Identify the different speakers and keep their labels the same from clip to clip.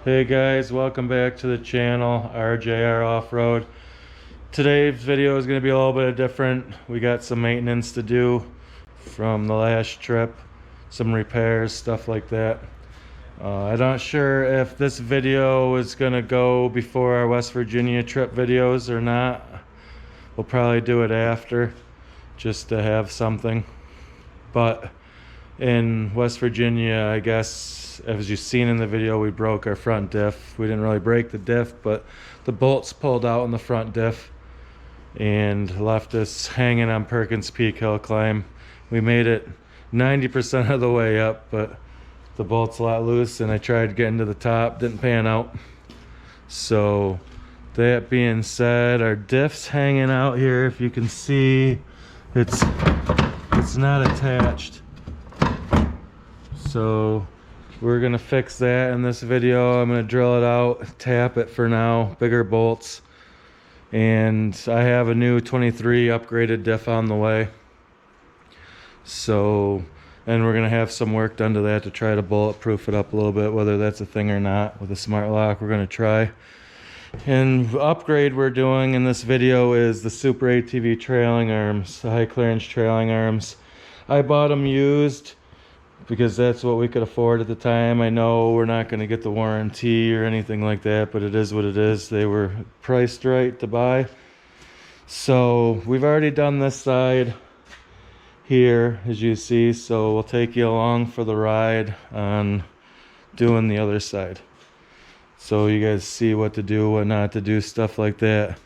Speaker 1: Hey guys, welcome back to the channel, RJR Off-Road. Today's video is going to be a little bit different. We got some maintenance to do from the last trip, some repairs, stuff like that. I'm not sure if this video is going to go before our West Virginia trip videos or not. We'll probably do it after, just to have something. But in West Virginia, I guess, as you've seen in the video, we broke our front diff. We didn't really break the diff, but the bolts pulled out in the front diff and left us hanging on Perkins Peak Hill Climb. We made it 90% of the way up, but the bolt's a lot loose, and I tried getting to the top, didn't pan out. So that being said, our diff's hanging out here. If you can see, it's not attached. So we're gonna fix that in this video. I'm gonna drill it out, tap it for now, bigger bolts. And I have a new 23 upgraded diff on the way. So, and we're gonna have some work done to that to try to bulletproof it up a little bit, whether that's a thing or not. With a smart lock, we're gonna try. And the upgrade we're doing in this video is the Super ATV trailing arms, the high clearance trailing arms. I bought them used because that's what we could afford at the time. I know we're not going to get the warranty or anything like that, but it is what it is. They were priced right to buy. So we've already done this side here, as you see, so we'll take you along for the ride on doing the other side, so you guys see what to do, what not to do, stuff like that.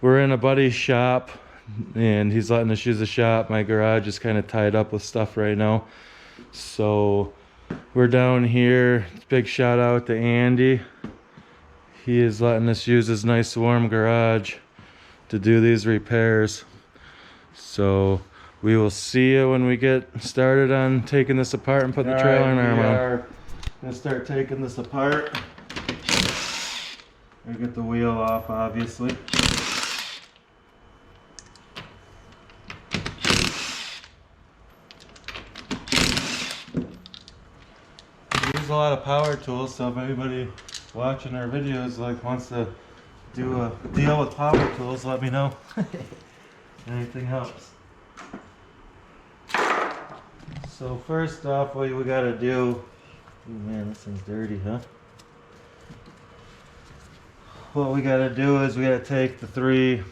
Speaker 1: We're in a buddy's shop and he's letting us use the shop. My garage is kind of tied up with stuff right now, so we're down here. Big shout out to Andy. He is letting us use his nice warm garage to do these repairs. So we will see you when we get started on taking this apart and putting the trailing arm on. We are gonna start taking this apart. I get the wheel off, obviously. A lot of power tools, so if anybody watching our videos wants to do a deal with power tools, let me know. Anything helps. So first off, what we got to do, oh man, this thing's dirty, huh? What we got to do is we got to take the 3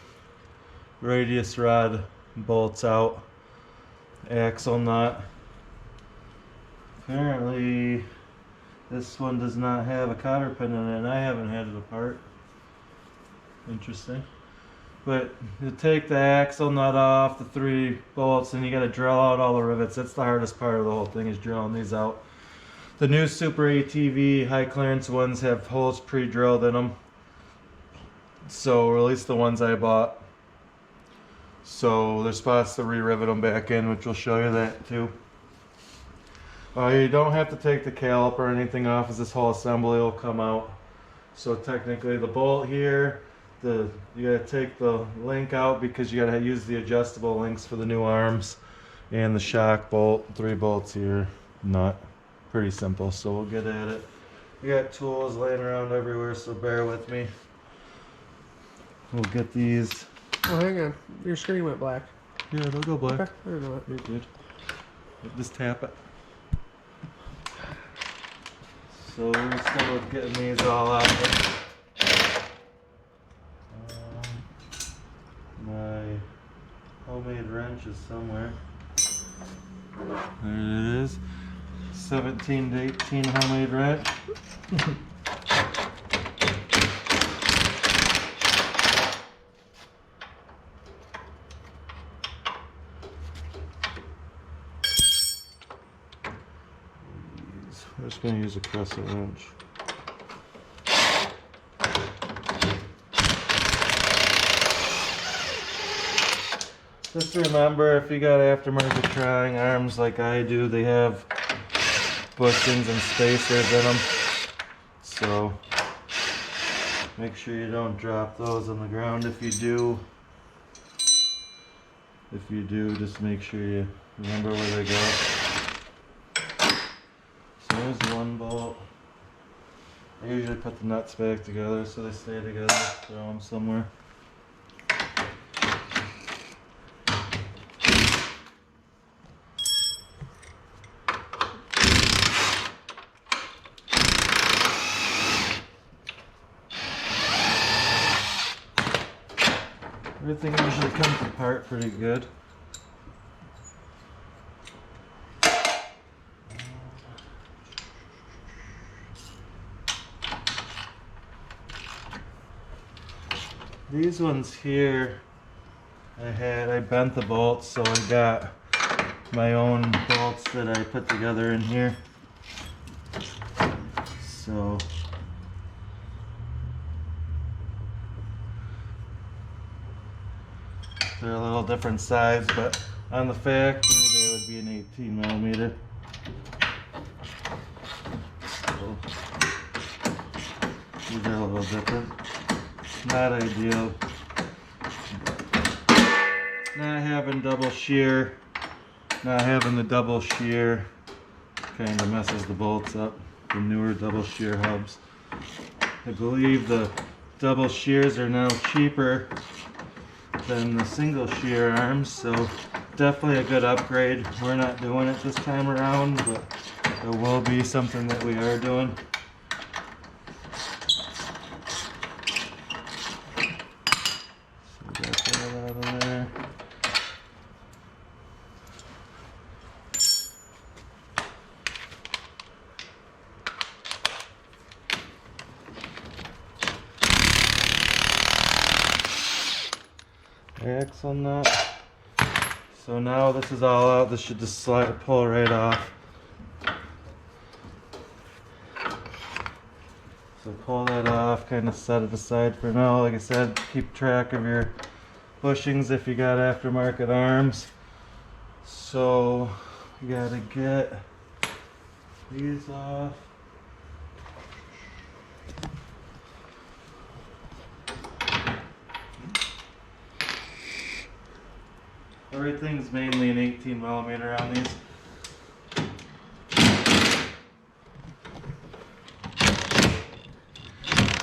Speaker 1: radius rod bolts out, axle nut. Apparently this one does not have a cotter pin in it, and I haven't had it apart. Interesting. But you take the axle nut off, the 3 bolts, and you got to drill out all the rivets. That's the hardest part of the whole thing, is drilling these out. The new Super ATV high clearance ones have holes pre-drilled in them. So, or at least the ones I bought. So there's spots to re-rivet them back in, which will show you that too. You don't have to take the caliper or anything off, as this whole assembly will come out. So technically the bolt here, you gotta take the link out because you gotta use the adjustable links for the new arms, and the shock bolt, 3 bolts here, nut. Pretty simple, so we'll get at it. We got tools laying around everywhere, so bear with me. We'll get these.
Speaker 2: Oh, hang on. Your screen went black.
Speaker 1: Yeah, it'll go black.
Speaker 2: Okay, I don't know.
Speaker 1: You're good. Just tap it. So we're still getting these all out here. My homemade wrench is somewhere. There it is. 17 to 18 homemade wrench. I'm just going to use a crescent wrench. Just remember, if you got aftermarket trailing arms like I do, they have bushings and spacers in them. So make sure you don't drop those on the ground. If you do, just make sure you remember where they go. So there's one bolt. I usually usually put the nuts back together so they stay together. Throw them somewhere. Everything usually comes apart pretty good. These ones here, I bent the bolts, so I got my own bolts that I put together in here. So they're a little different size, but on the factory they would be an 18 millimeter. So these are a little different. Not ideal. Not having double shear, not having the double shear kind of messes the bolts up. The newer double shear hubs. I believe the double shears are now cheaper than the single shear arms, so definitely a good upgrade. We're not doing it this time around, but it will be something that we are doing. So got that out of there. Axle nut. So now this is all out. This should just pull right off. So pull that off, kind of set it aside for now. Like I said, keep track of your bushings if you got aftermarket arms. So you gotta get these off. Everything's mainly an 18 millimeter on these.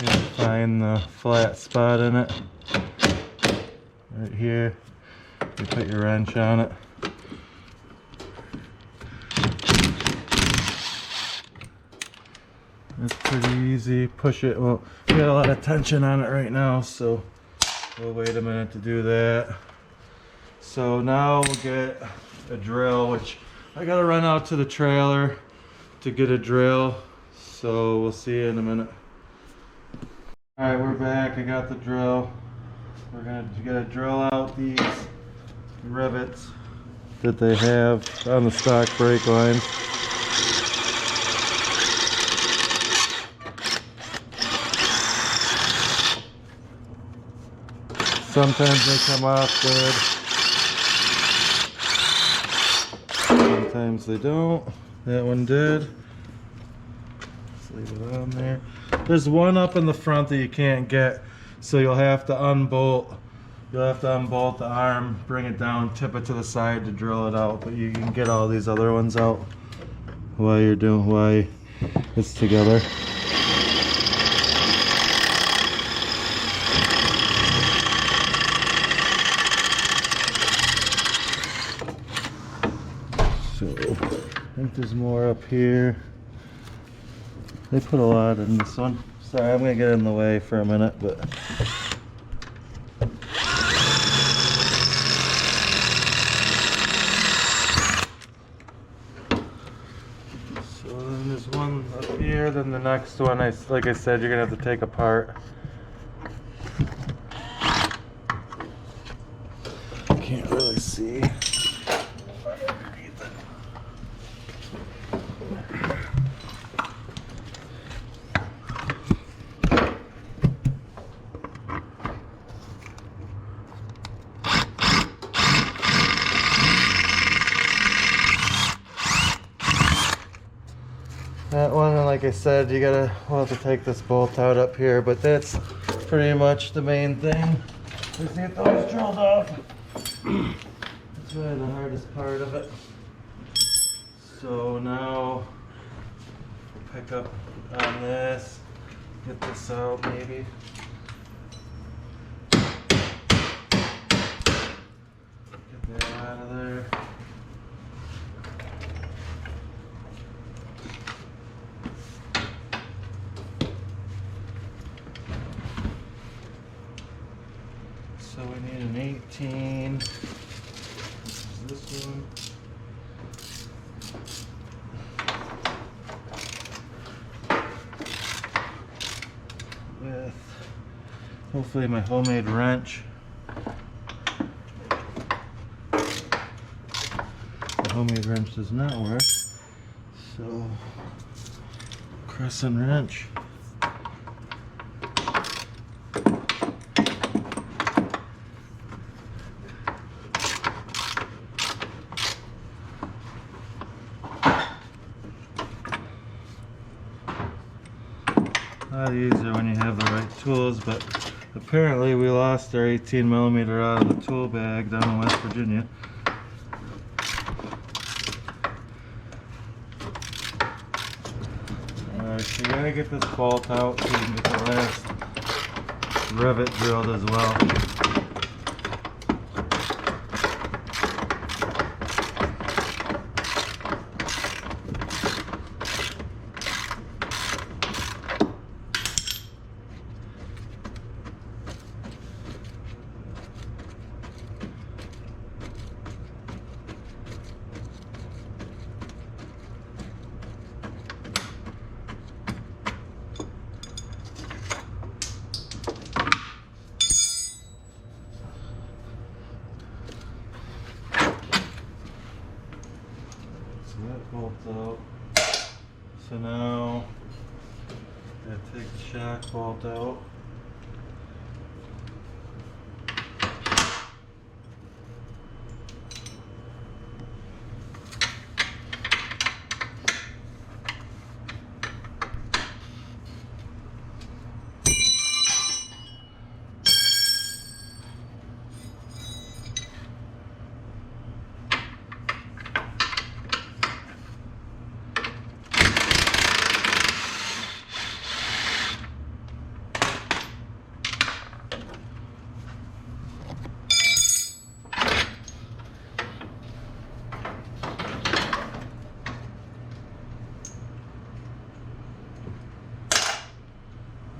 Speaker 1: You find the flat spot in it. Right here. You put your wrench on it. It's pretty easy. Push it. Well, we got a lot of tension on it right now, so we'll wait a minute to do that. So now we'll get a drill, which I gotta run out to the trailer to get a drill. So we'll see you in a minute. Alright, we're back. I got the drill. We're gonna drill out these rivets that they have on the stock brake lines. Sometimes they come off good. Sometimes they don't. That one did. Let's leave it on there. There's one up in the front that you can't get, so you'll have to unbolt. You'll have to unbolt the arm, bring it down, tip it to the side to drill it out. But you can get all these other ones out while it's together. So, I think there's more up here. They put a lot in this one. Sorry, I'm gonna get in the way for a minute, but. So then there's one up here, then the next one, like I said, you're gonna have to take apart. Can't really see. That one, and like I said, we'll have to take this bolt out up here, but that's pretty much the main thing. Just get those drilled off. That's really the hardest part of it. So now, pick up on this, Get this out maybe. Get that out of there. So we need an 18. This is this one. With hopefully my homemade wrench. The homemade wrench does not work, so crescent wrench. A lot easier when you have the right tools, but apparently we lost our 18mm out of the tool bag down in West Virginia. Alright, so you gotta get this bolt out so you can get the last rivet drilled as well. That bolt's out. So now I take the shock bolt out.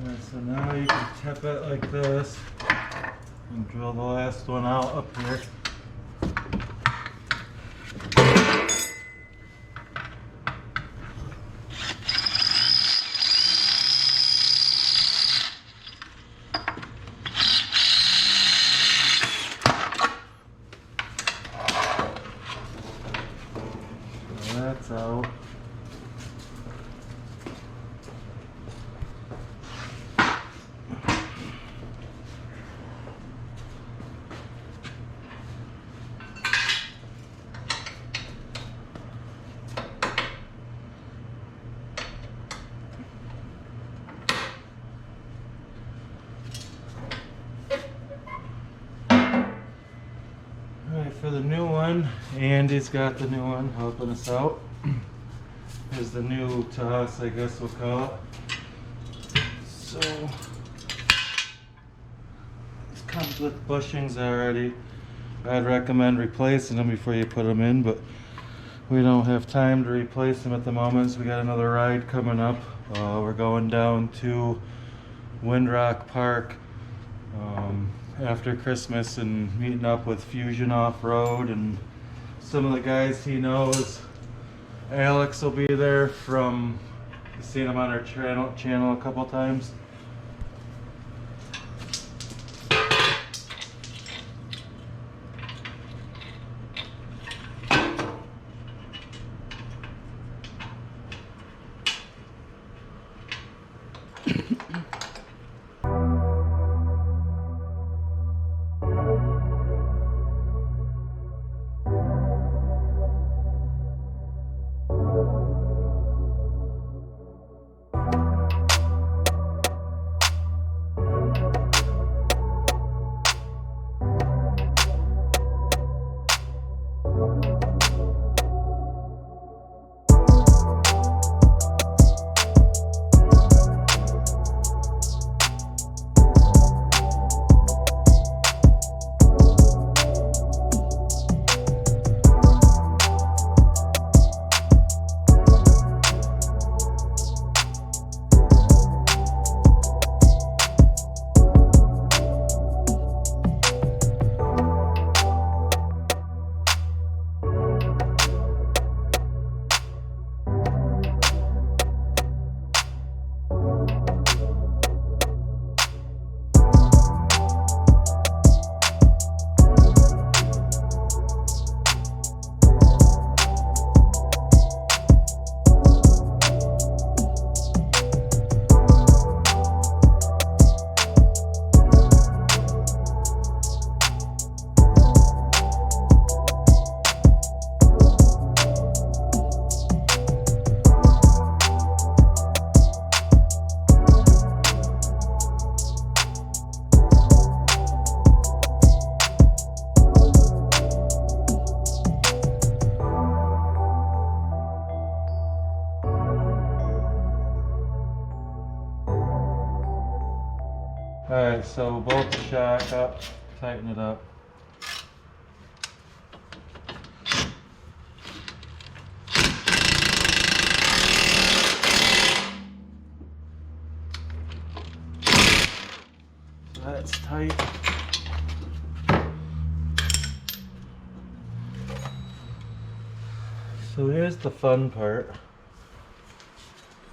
Speaker 1: Alright, so now you can tip it like this and drill the last one out up here. So that's out. For the new one, Andy's got the new one helping us out. Here's the new to us, I guess we'll call it. So this comes with bushings already. I'd recommend replacing them before you put them in, but we don't have time to replace them at the moment, so we got another ride coming up. We're going down to Windrock Park after Christmas and meeting up with Fusion Off-Road and some of the guys he knows. Alex will be there from, I've seen him on our channel a couple times. Alright, so bolt the shock up, tighten it up. So that's tight. So here's the fun part.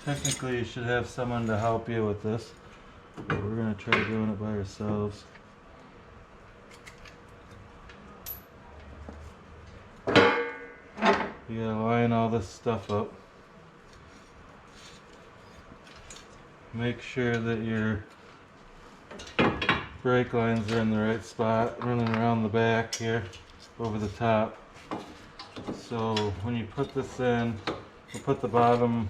Speaker 1: Technically you should have someone to help you with this, but we're going to try doing it by ourselves. You gotta line all this stuff up. Make sure that your brake lines are in the right spot, running around the back here, over the top. So when you put this in, we'll put the bottom,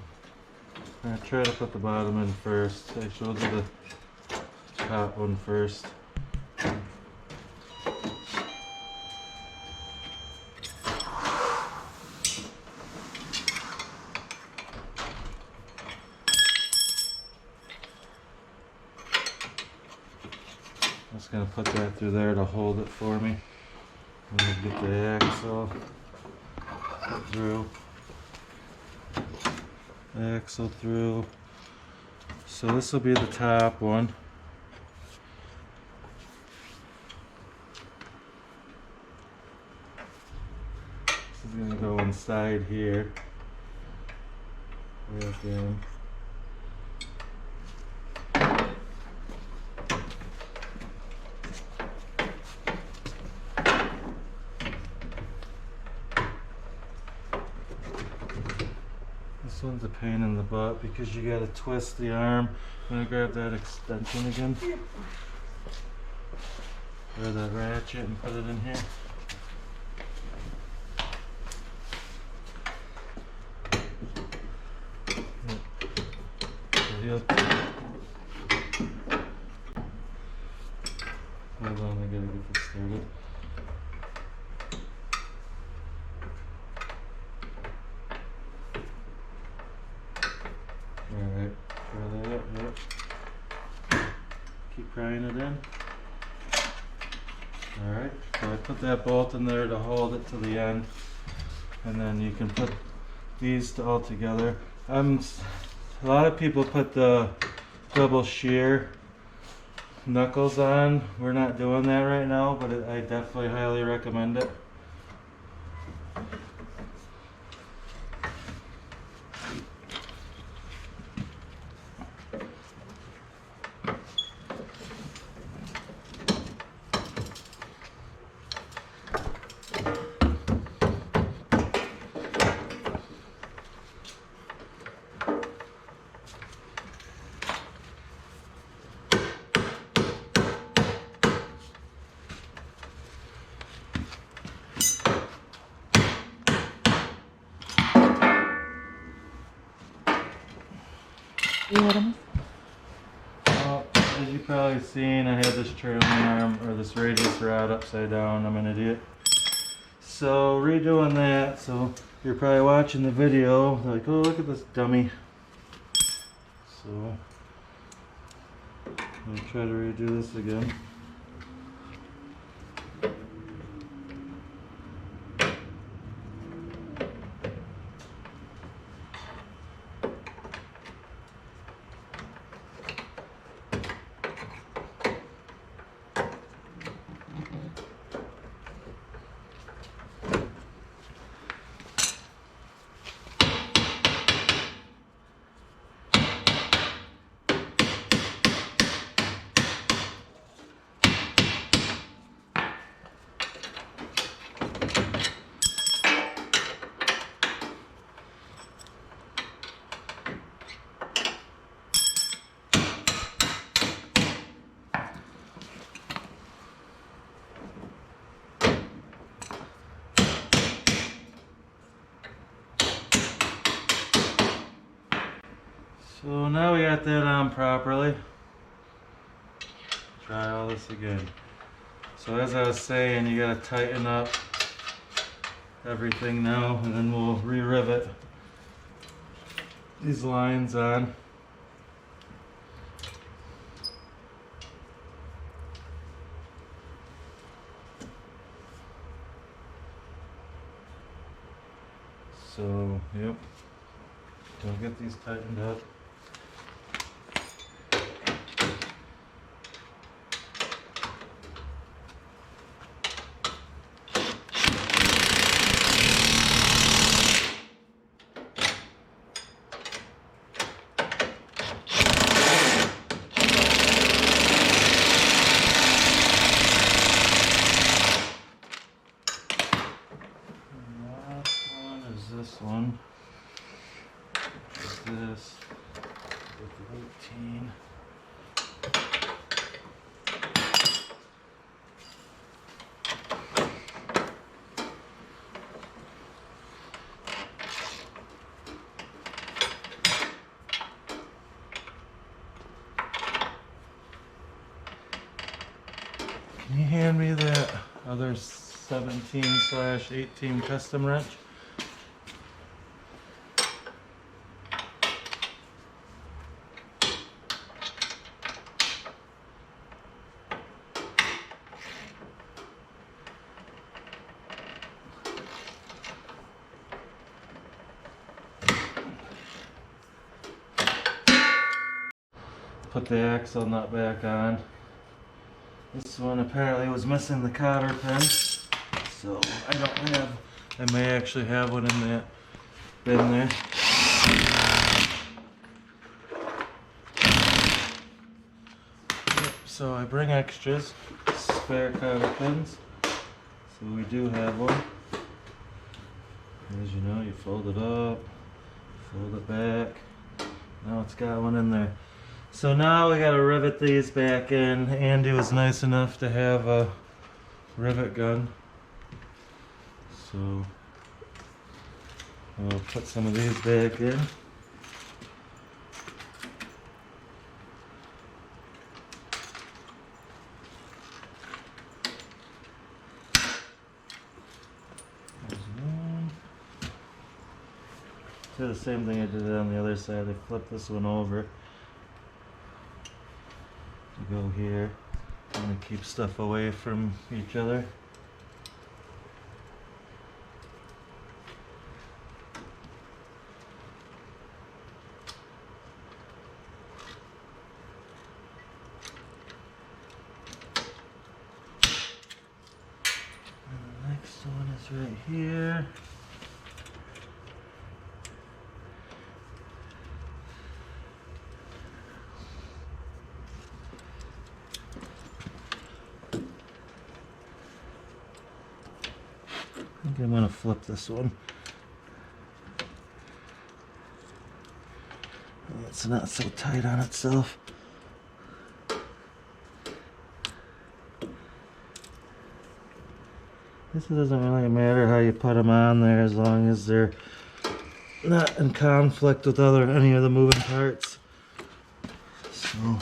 Speaker 1: I'm gonna try to put the bottom in first. Actually, we'll do the top one first. I'm just going to put that through there to hold it for me. I'm going to get the axle put through. Axle through. So this will be the top one. This is going to go inside here. Right there. This one's a pain in the butt because you gotta twist the arm. I'm gonna grab that extension again. Or that ratchet and put it in here. Hold on, I gotta get this started. Alright, try that, yep. Keep prying it in. Alright, so I put that bolt in there to hold it to the end. And then you can put these all together. A lot of people put the double shear knuckles on. We're not doing that right now, but I definitely highly recommend it.
Speaker 3: You hit him?
Speaker 1: Well, as you probably seen, I had this trailing arm or this radius rod upside down. I'm an idiot. So redoing that, so you're probably watching the video like, oh, look at this dummy. So I'm gonna try to redo this again. So now we got that on properly. Try all this again. So as I was saying, you gotta tighten up everything now, and then we'll re-rivet these lines on. Yep. Don't get these tightened up. This one is this with the 18. Can you hand me that other 17/18 custom wrench? Put the axle nut back on. This one apparently was missing the cotter pin, so I may actually have one in that bin there. Yep, so I bring extras, spare cotter pins, so we do have one. As you know, you fold it up, fold it back. Now it's got one in there. So now we gotta rivet these back in. Andy was nice enough to have a rivet gun. So we'll put some of these back in. There's one. Do the same thing I did on the other side. I flip this one over. Go here. I'm gonna keep stuff away from each other. And the next one is right here. I think I'm going to flip this one. It's not so tight on itself. This doesn't really matter how you put them on there as long as they're not in conflict with any of the moving parts. So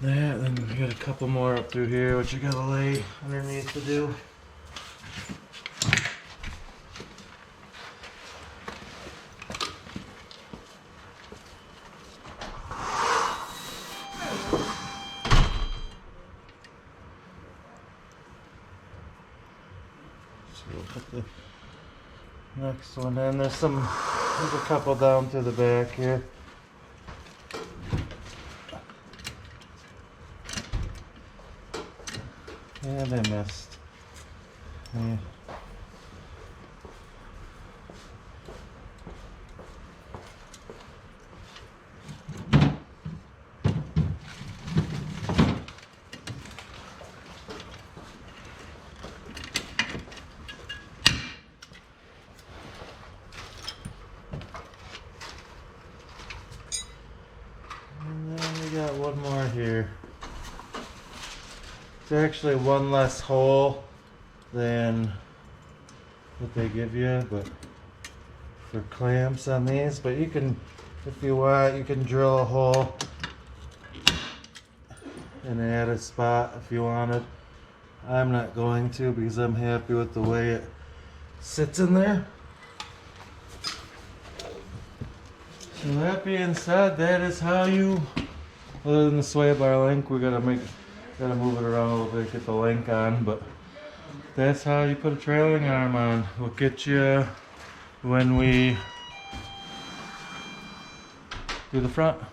Speaker 1: that, then we got a couple more up through here which you gotta lay underneath to do. So we'll put the next one in. There's a couple down to the back here. And I missed. Yeah. And then we got one more here. It's actually one less hole than what they give you, but for clamps on these. But you can, if you want, you can drill a hole and add a spot if you wanted. I'm not going to because I'm happy with the way it sits in there. So that being said, that is how you, other than the sway bar link, we gotta move it around a little bit, get the link on, but that's how you put a trailing arm on. We'll get you when we do the front.